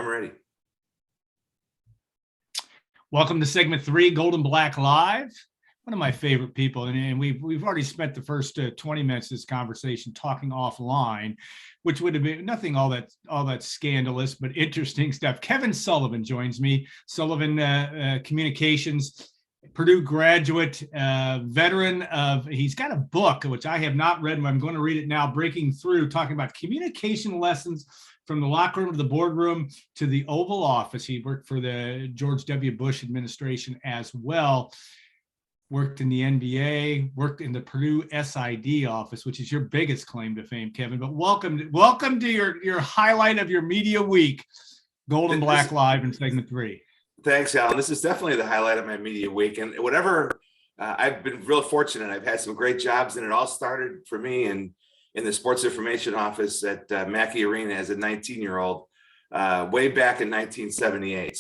I'm ready. Welcome to segment 3, Gold and Black Live. One of my favorite people, and we've already spent the first 20 minutes of this conversation talking offline, which would have been nothing all that scandalous, but interesting stuff. Kevin Sullivan joins me. Sullivan Communications, Purdue graduate, veteran of. He's got a book which I have not read. I'm going to read it now. Breaking Through, talking about communication lessons from the locker room to the boardroom to the Oval Office. He worked for the George W. Bush administration as well. Worked in the NBA, worked in the Purdue SID office, which is your biggest claim to fame, Kevin. But welcome to your highlight of your media week, Gold and Black Live in segment 3. Thanks, Alan. This is definitely the highlight of my media week. And whatever, I've been real fortunate. I've had some great jobs, and it all started for me in the sports information office at Mackey Arena as a 19-year-old, way back in 1978.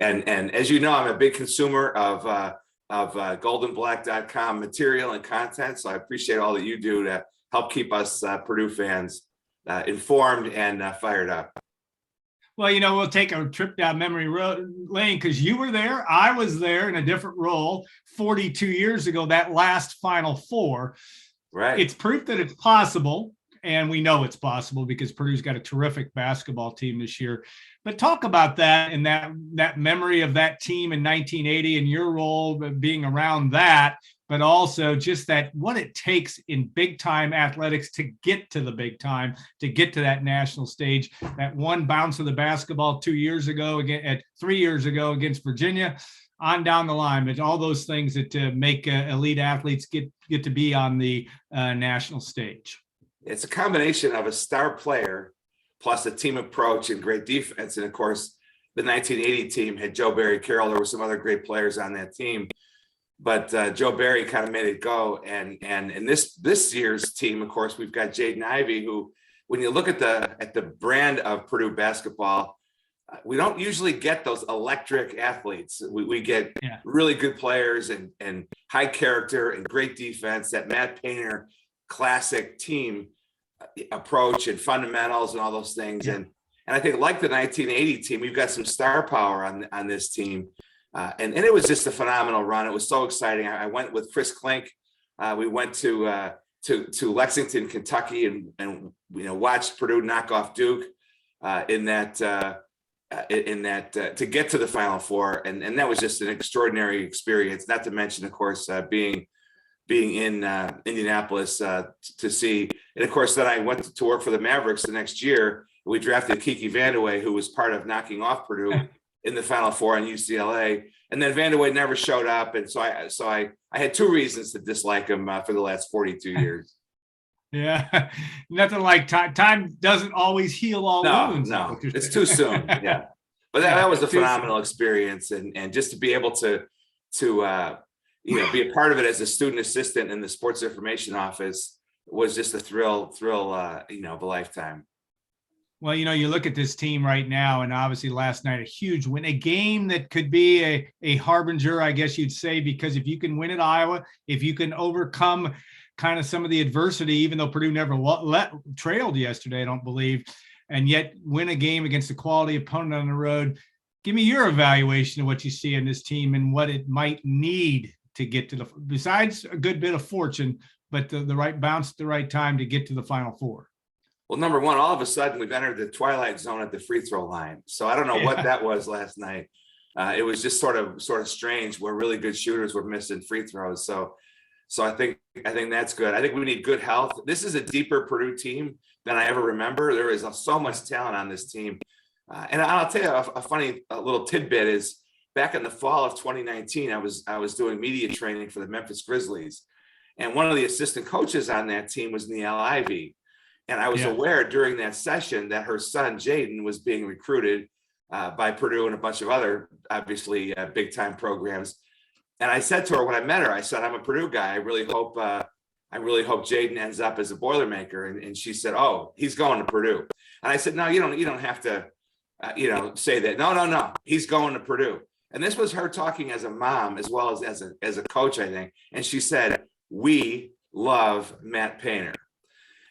And as you know, I'm a big consumer of goldenblack.com material and content. So I appreciate all that you do to help keep us Purdue fans informed and fired up. Well, we'll take a trip down memory lane because you were there. I was there in a different role 42 years ago, that last Final Four. Right. It's proof that it's possible. And we know it's possible because Purdue's got a terrific basketball team this year. But talk about that and that memory of that team in 1980 and your role being around that, but also just that what it takes in big time athletics to get to the big time, to get to that national stage. That one bounce of the basketball 3 years ago against Virginia, on down the line. But all those things that make elite athletes get to be on the national stage. It's a combination of a star player plus a team approach and great defense. And of course, the 1980 team had Joe Barry Carroll. There were some other great players on that team, but Joe Barry kind of made it go. And in this year's team, of course, we've got Jaden Ivey, who, when you look at the brand of Purdue basketball, we don't usually get those electric athletes. We get really good players and high character and great defense. That Matt Painter classic team approach and fundamentals and all those things. And I think, like the 1980 team, we've got some star power on this team. And it was just a phenomenal run. It was so exciting. I went with Chris Klink. We went to Lexington, Kentucky, and watched Purdue knock off Duke in that to get to the Final Four. And that was just an extraordinary experience, not to mention, of course, being in Indianapolis to see. And of course, then I went to work for the Mavericks the next year. We drafted Kiki Vandeweghe, who was part of knocking off Purdue in the Final Four on UCLA. And then Vandeweghe never showed up. And so I had 2 reasons to dislike him for the last 42 years. Yeah, nothing like time. Time doesn't always heal all wounds. No, it's too soon. Yeah, but that was a phenomenal experience. And just to be able to be a part of it as a student assistant in the sports information office was just a thrill of a lifetime. Well, you look at this team right now, and obviously last night, a huge win, a game that could be a harbinger, I guess you'd say, because if you can win at Iowa, if you can overcome kind of some of the adversity, even though Purdue never trailed yesterday, I don't believe, and yet win a game against a quality opponent on the road. Give me your evaluation of what you see in this team and what it might need to get to besides a good bit of fortune, but the right bounce at the right time to get to the Final Four. Well, number one, all of a sudden we've entered the twilight zone at the free throw line. So I don't know what that was last night. It was just sort of strange where really good shooters were missing free throws. So I think that's good. I think we need good health. This is a deeper Purdue team than I ever remember. There is so much talent on this team. And I'll tell you a funny little tidbit is back in the fall of 2019, I was doing media training for the Memphis Grizzlies. And one of the assistant coaches on that team was Niele Ivey. And I was aware during that session that her son, Jaden, was being recruited by Purdue and a bunch of other, obviously, big time programs. And I said to her when I met her, I said, I'm a Purdue guy. I really hope Jaden ends up as a Boilermaker. And she said, oh, he's going to Purdue. And I said, no, you don't have to, say that. No, he's going to Purdue. And this was her talking as a mom as well as a coach, I think. And she said, we love Matt Painter.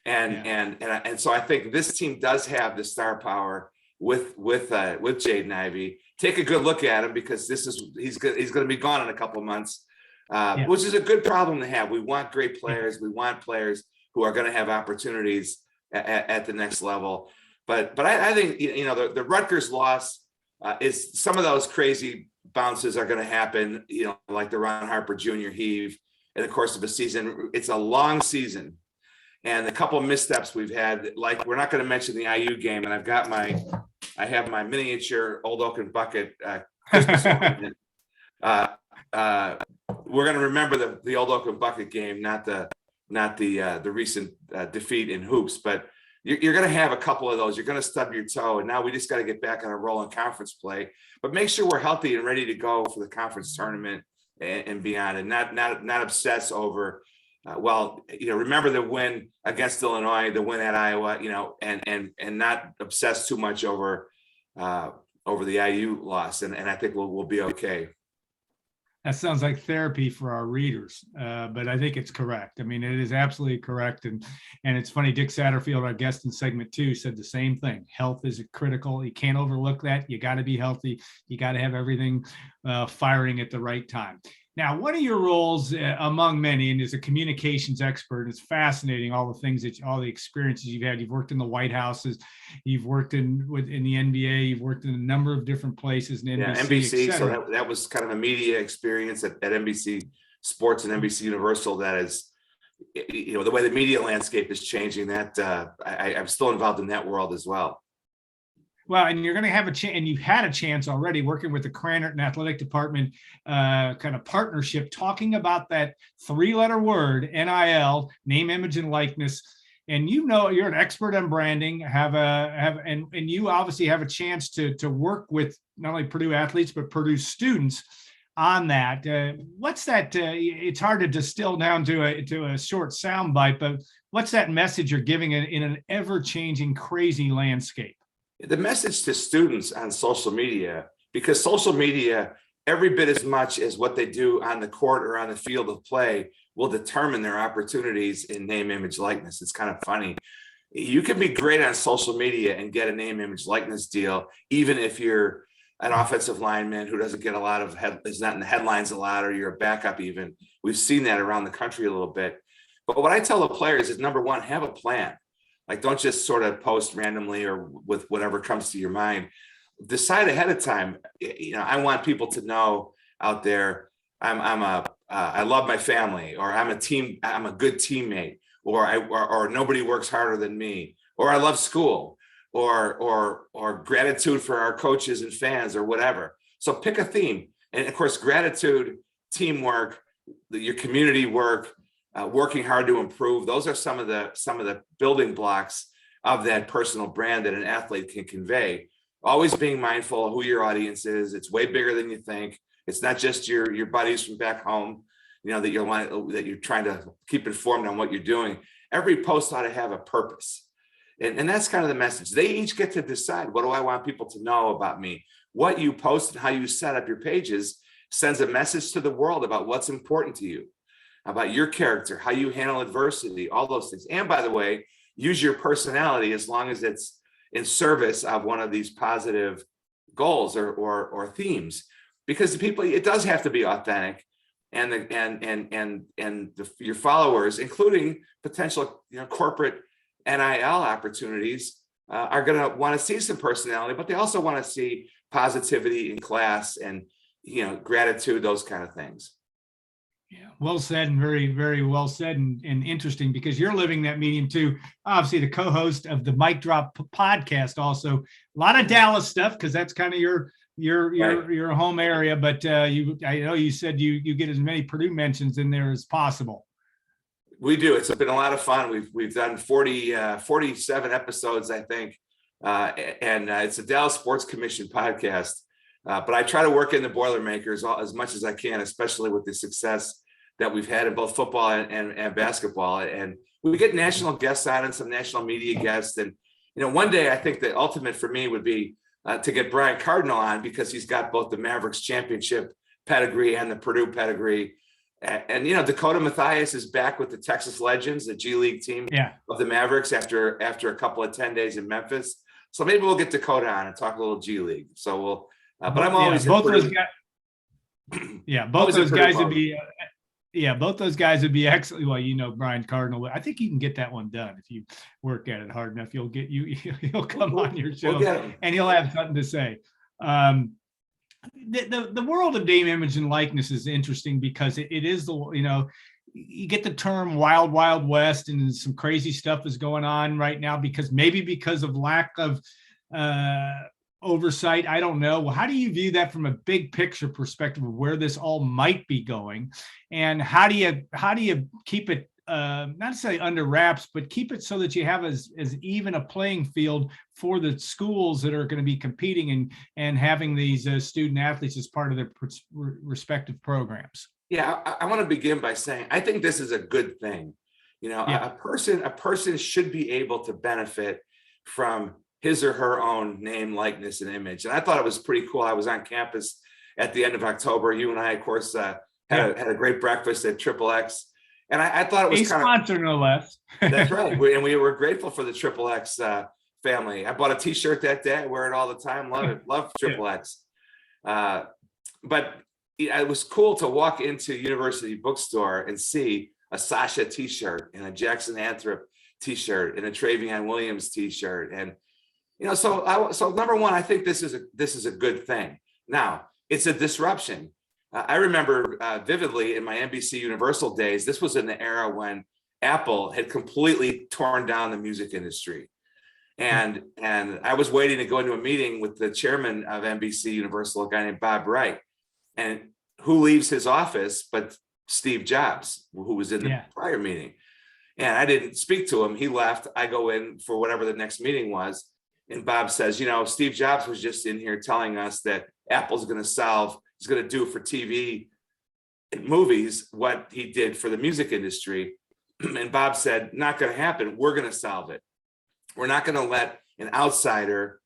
And so I think this team does have the star power with Jaden Ivey. Take a good look at him, because he's going to be gone in a couple of months, which is a good problem to have. We want great players. We want players who are going to have opportunities at the next level. But I think the Rutgers loss is some of those crazy bounces are going to happen. Like the Ron Harper Jr. heave in the course of a season. It's a long season. And a couple of missteps we've had, like we're not going to mention the IU game, and I have my miniature Old Oaken Bucket Christmas ornament. We're going to remember the Old Oaken Bucket game, not the recent defeat in hoops. But you're going to have a couple of those. You're going to stub your toe, and now we just got to get back on a roll in conference play. But make sure we're healthy and ready to go for the conference tournament and beyond, and not obsess over. Remember the win against Illinois, the win at Iowa, and not obsess too much over the IU loss, and I think we'll be okay. That sounds like therapy for our readers, but I think it's correct. I mean, it is absolutely correct, and it's funny. Dick Satterfield, our guest in segment 2, said the same thing. Health is critical. You can't overlook that. You got to be healthy. You got to have everything firing at the right time. Now, one of your roles among many, and as a communications expert, it's fascinating, all the experiences you've had. You've worked in the White Houses, you've worked in the NBA, you've worked in a number of different places in NBC. So that was kind of a media experience at NBC Sports and NBC Universal. That is, the way the media landscape is changing. That I'm still involved in that world as well. Well, and you're going to have a chance, and you've had a chance already working with the Cranert Athletic Department kind of partnership, talking about that 3-letter word, NIL, name, image, and likeness. And you're an expert on branding, and you obviously have a chance to work with not only Purdue athletes, but Purdue students on that. What's that? It's hard to distill down to a short soundbite, but what's that message you're giving in an ever-changing, crazy landscape? The message to students on social media, because social media, every bit as much as what they do on the court or on the field of play, will determine their opportunities in name, image, likeness. It's kind of funny. You can be great on social media and get a name, image, likeness deal, even if you're an offensive lineman who doesn't get a lot of is not in the headlines a lot, or you're a backup even. We've seen that around the country a little bit. But what I tell the players is, number one, have a plan. Like, don't just sort of post randomly or with whatever comes to your mind. Decide ahead of time. I want people to know out there, I love my family, or I'm a good teammate, or nobody works harder than me, or I love school, or gratitude for our coaches and fans, or whatever. So pick a theme. And of course, gratitude, teamwork, your community work, working hard to improve. Those are some of the building blocks of that personal brand that an athlete can convey. Always being mindful of who your audience is. It's way bigger than you think. It's not just your buddies from back home, that you're trying to keep informed on what you're doing. Every post ought to have a purpose. And that's kind of the message. They each get to decide, what do I want people to know about me? What you post and how you set up your pages sends a message to the world about what's important to you, about your character, how you handle adversity, all those things. And by the way, use your personality as long as it's in service of one of these positive goals or themes, because it does have to be authentic, and your followers, including potential corporate NIL opportunities, are going to want to see some personality, but they also want to see positivity in class and gratitude, those kind of things. Yeah, well said, and very, very well said, and interesting, because you're living that medium too. Obviously, the co-host of the Mic Drop podcast, also a lot of Dallas stuff, because that's kind of your home area. But I know you said you get as many Purdue mentions in there as possible. We do. It's been a lot of fun. We've done 47 episodes, I think, and it's a Dallas Sports Commission podcast. But I try to work in the Boilermakers as much as I can, especially with the success that we've had in both football and basketball. And we get national guests on and some national media guests. And, one day I think the ultimate for me would be to get Brian Cardinal on, because he's got both the Mavericks championship pedigree and the Purdue pedigree. And Dakota Mathias is back with the Texas Legends, the G League team of the Mavericks, after a couple of 10 days in Memphis. So maybe we'll get Dakota on and talk a little G League. So we'll, but I'm Yeah, always both those guys. Yeah, both those guys would be. Yeah, both those guys would be excellent. Well, you know, Brian Cardinal. I think you can get that one done if you work at it hard enough. He'll come on your show and he'll have something to say. The world of name, image, and likeness is interesting because it is you get the term wild, wild west, and some crazy stuff is going on right now because of lack of oversight. I don't know. Well, how do you view that from a big picture perspective of where this all might be going, and how do you keep it not necessarily under wraps, but keep it so that you have as even a playing field for the schools that are going to be competing and having these student athletes as part of their respective programs? Yeah, I want to begin by saying I think this is a good thing. A person should be able to benefit from his or her own name, likeness, and image. And I thought it was pretty cool. I was on campus at the end of October. You and I, of course, had a great breakfast at Triple X. And I thought it was kind of sponsor, no less. That's right. And we were grateful for the Triple X family. I bought a T-shirt that day. I wear it all the time. Love it. Love Triple X. But it was cool to walk into University Bookstore and see a Sasha T-shirt and a Jackson Anthrop T-shirt and a Travion Williams T-shirt. And so number one, I think this is a good thing. Now, it's a disruption. I remember vividly in my NBC Universal days, this was in the era when Apple had completely torn down the music industry. And I was waiting to go into a meeting with the chairman of NBC Universal, a guy named Bob Wright. And who leaves his office but Steve Jobs, who was in the prior meeting. And I didn't speak to him. He left. I go in for whatever the next meeting was. And Bob says, Steve Jobs was just in here telling us that Apple's going to do for TV and movies what he did for the music industry. And Bob said, not going to happen. We're going to solve it. We're not going to let an outsider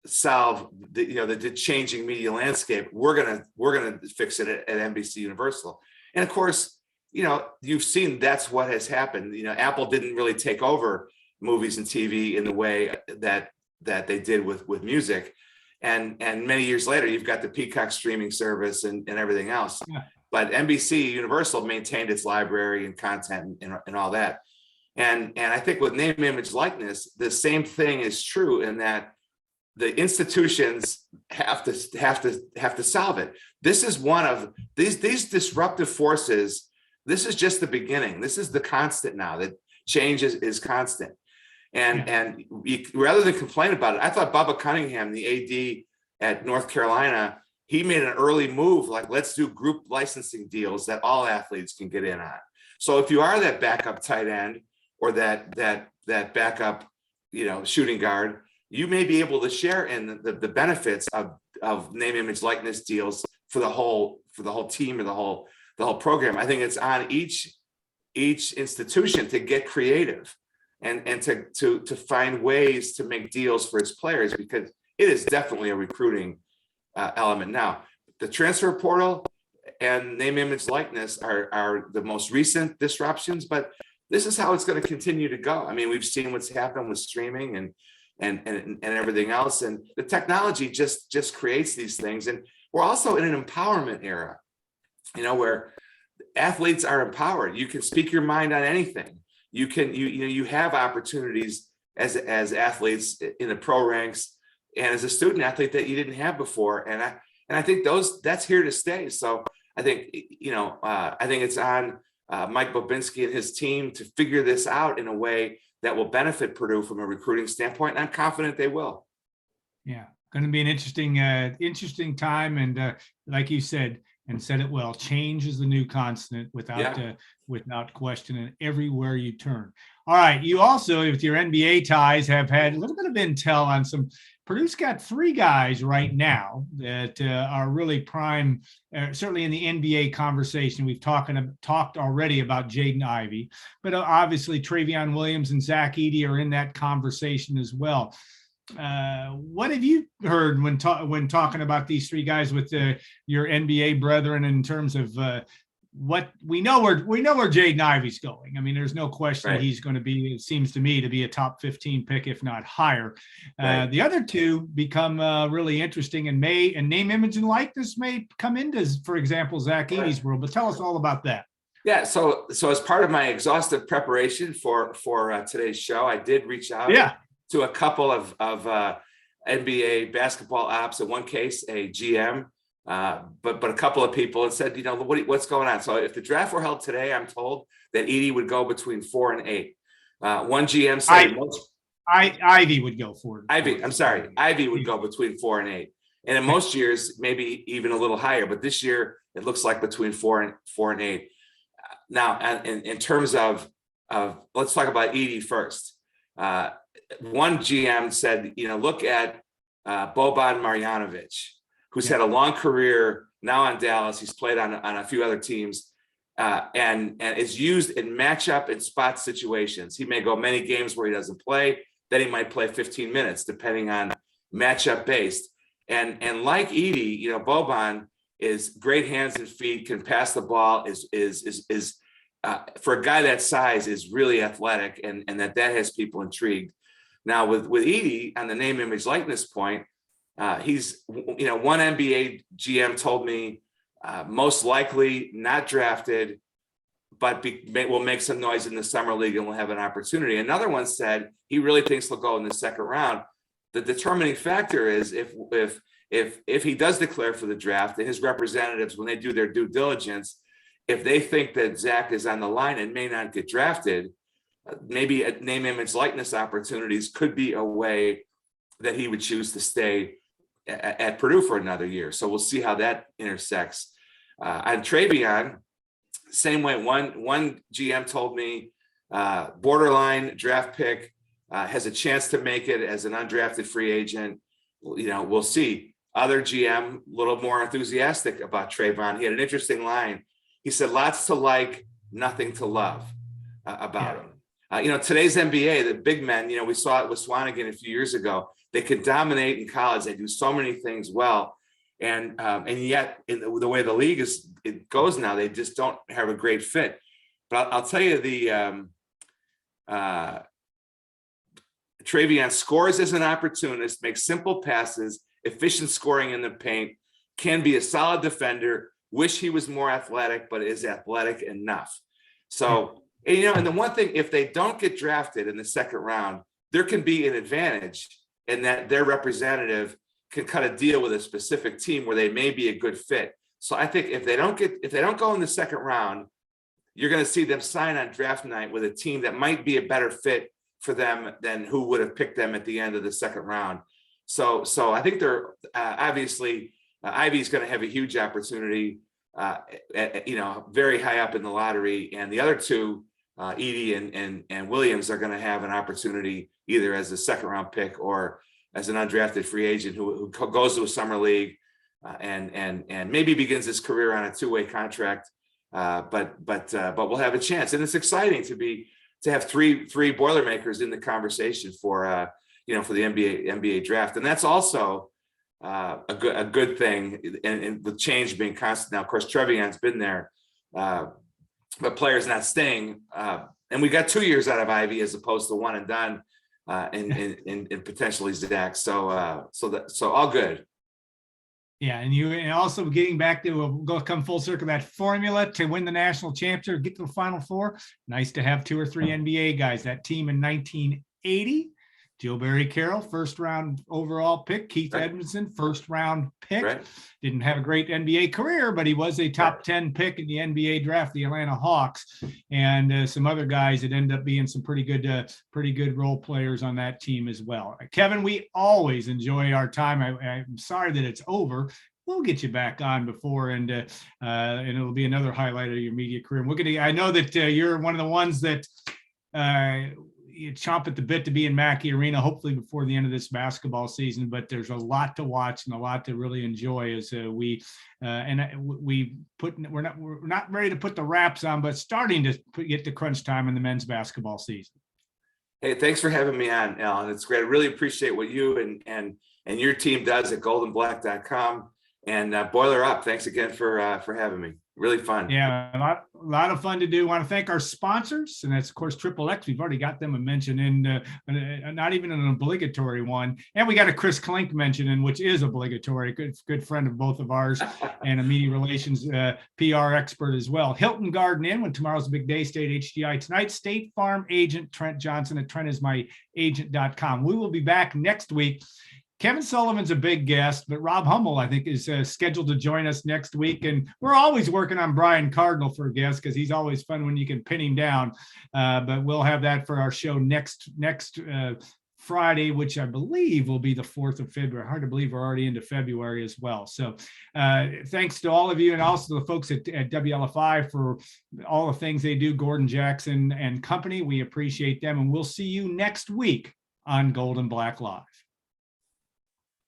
solve the changing media landscape. We're going to fix it at NBC Universal. And of course, you've seen that's what has happened. Apple didn't really take over movies and TV in the way that they did with music. And many years later, you've got the Peacock streaming service and everything else. Yeah. But NBC Universal maintained its library and content and all that. And I think with name, image, likeness, the same thing is true in that the institutions have to solve it. This is one of these disruptive forces. This is just the beginning. This is the constant now. That change is constant. And rather than complain about it, I thought Bubba Cunningham, the AD at North Carolina, he made an early move, like let's do group licensing deals that all athletes can get in on. So if you are that backup tight end or that backup, shooting guard, you may be able to share in the benefits of name, image, likeness deals for the whole team or the whole program. I think it's on each institution to get creative and to find ways to make deals for its players, because it is definitely a recruiting element. Now, the transfer portal and name, image, likeness are the most recent disruptions, but this is how it's going to continue to go. I mean, we've seen what's happened with streaming and everything else, and the technology just creates these things. And we're also in an empowerment era, where athletes are empowered. You can speak your mind on anything. You have opportunities as athletes in the pro ranks and as a student athlete that you didn't have before. And I think that's here to stay. So I think, I think it's on Mike Bobinski and his team to figure this out in a way that will benefit Purdue from a recruiting standpoint. And I'm confident they will. Yeah, going to be an interesting time. And like you said, and said it well, change is the new constant without question, and everywhere you turn. All right, you also, with your NBA ties, have had a little bit of intel on some. Purdue's got 3 guys right now that are really prime, certainly in the NBA conversation. We've talked already about Jaden Ivey, but obviously Travion Williams and Zach Edey are in that conversation as well. What have you heard when talking about these 3 guys with your NBA brethren in terms of what we know where Jaden Ivey's going. I mean, there's no question Right. he's going to be, it seems to me, to be a top 15 pick, if not higher. Right. The other two become really interesting, and name, image, and likeness may come into, for example, Zach Edey's world. But tell us all about that. Yeah. So as part of my exhaustive preparation for today's show, I did reach out to a couple of NBA basketball ops. In one case, a GM. But a couple of people had said, what's going on? So if the draft were held today, I'm told that Edey would go between 4 and 8. One GM said Ivey would go for it. Ivey would go between 4 and 8. And in most years, maybe even a little higher. But this year, it looks like between 4 and 8. Now, in terms of let's talk about Edey first. One GM said, look at Boban Marjanovic, who's had a long career now on Dallas. He's played on a few other teams and is used in matchup and spot situations. He may go many games where he doesn't play. Then he might play 15 minutes, depending on matchup based. And like Edey, Boban is great hands and feet, can pass the ball, is for a guy that size is really athletic, and that has people intrigued. Now with Edey, on the name, image, likeness point, he's, one NBA GM told me most likely not drafted, but will make some noise in the summer league and will have an opportunity. Another one said he really thinks he'll go in the second round. The determining factor is if he does declare for the draft, and his representatives, when they do their due diligence, if they think that Zach is on the line and may not get drafted, maybe a name, image, likeness opportunities could be a way that he would choose to stay at Purdue for another year. So we'll see how that intersects. On Travion, same way. One GM told me borderline draft pick, has a chance to make it as an undrafted free agent. We'll see. Other GM, a little more enthusiastic about Trayvon. He had an interesting line. He said, lots to like, nothing to love about him. Today's NBA, the big men, we saw it with Swanigan a few years ago. They could dominate in college. They do so many things well. And yet, in the way the league goes now, they just don't have a great fit. But I'll tell you, Travion scores as an opportunist, makes simple passes, efficient scoring in the paint, can be a solid defender. Wish he was more athletic, but is athletic enough. So, and the one thing, if they don't get drafted in the second round, there can be an advantage in that their representative can cut a deal with a specific team where they may be a good fit. So I think if they don't go in the second round, you're going to see them sign on draft night with a team that might be a better fit for them than who would have picked them at the end of the second round. So I think they're obviously Ivey's going to have a huge opportunity, very high up in the lottery, and the other two, Edey and Williams, are going to have an opportunity either as a second round pick or as an undrafted free agent who goes to a summer league and maybe begins his career on a two-way contract, but we'll have a chance, and it's exciting to have three Boilermakers in the conversation for the NBA draft, and that's also a good thing. And with change being constant now, of course, Trevion's been there, but players not staying, and we got 2 years out of Ivey as opposed to one and done, and potentially Zach. So all good. Yeah, and also getting back to, we'll come full circle, that formula to win the national championship, get to the Final Four. Nice to have 2 or 3 NBA guys. That team in 1980, Joe Barry Carroll, first round overall pick. Keith Edmondson, first round pick. Right. Didn't have a great NBA career, but he was a top 10 pick in the NBA draft, the Atlanta Hawks, and some other guys that end up being some pretty good role players on that team as well. Kevin, we always enjoy our time. I'm sorry that it's over. We'll get you back on before, and it'll be another highlight of your media career. And I know that you're one of the ones that you chomp at the bit to be in Mackey Arena, hopefully before the end of this basketball season. But there's a lot to watch and a lot to really enjoy as we're not ready to put the wraps on, but starting to get to crunch time in the men's basketball season. Hey, thanks for having me on, Alan. It's great. I really appreciate what you and your team does at goldenblack.com, and Boiler Up. Thanks again for having me. Really fun. Yeah, a lot of fun to do. Want to thank our sponsors, and that's of course Triple X. We've already got them a mention in, not even an obligatory one, and we got a Chris Klink mention in, which is obligatory. Good friend of both of ours, and a media relations PR expert as well. Hilton Garden Inn, when tomorrow's a big day. State HDI tonight. State Farm agent Trent Johnson at trentismyagent.com. We will be back next week. Kevin Sullivan's a big guest, but Rob Hummel, I think, is scheduled to join us next week. And we're always working on Brian Cardinal for a guest because he's always fun when you can pin him down. But we'll have that for our show next Friday, which I believe will be the 4th of February. Hard to believe we're already into February as well. So thanks to all of you, and also the folks at WLFI for all the things they do, Gordon Jackson and company. We appreciate them. And we'll see you next week on Gold and Black Live.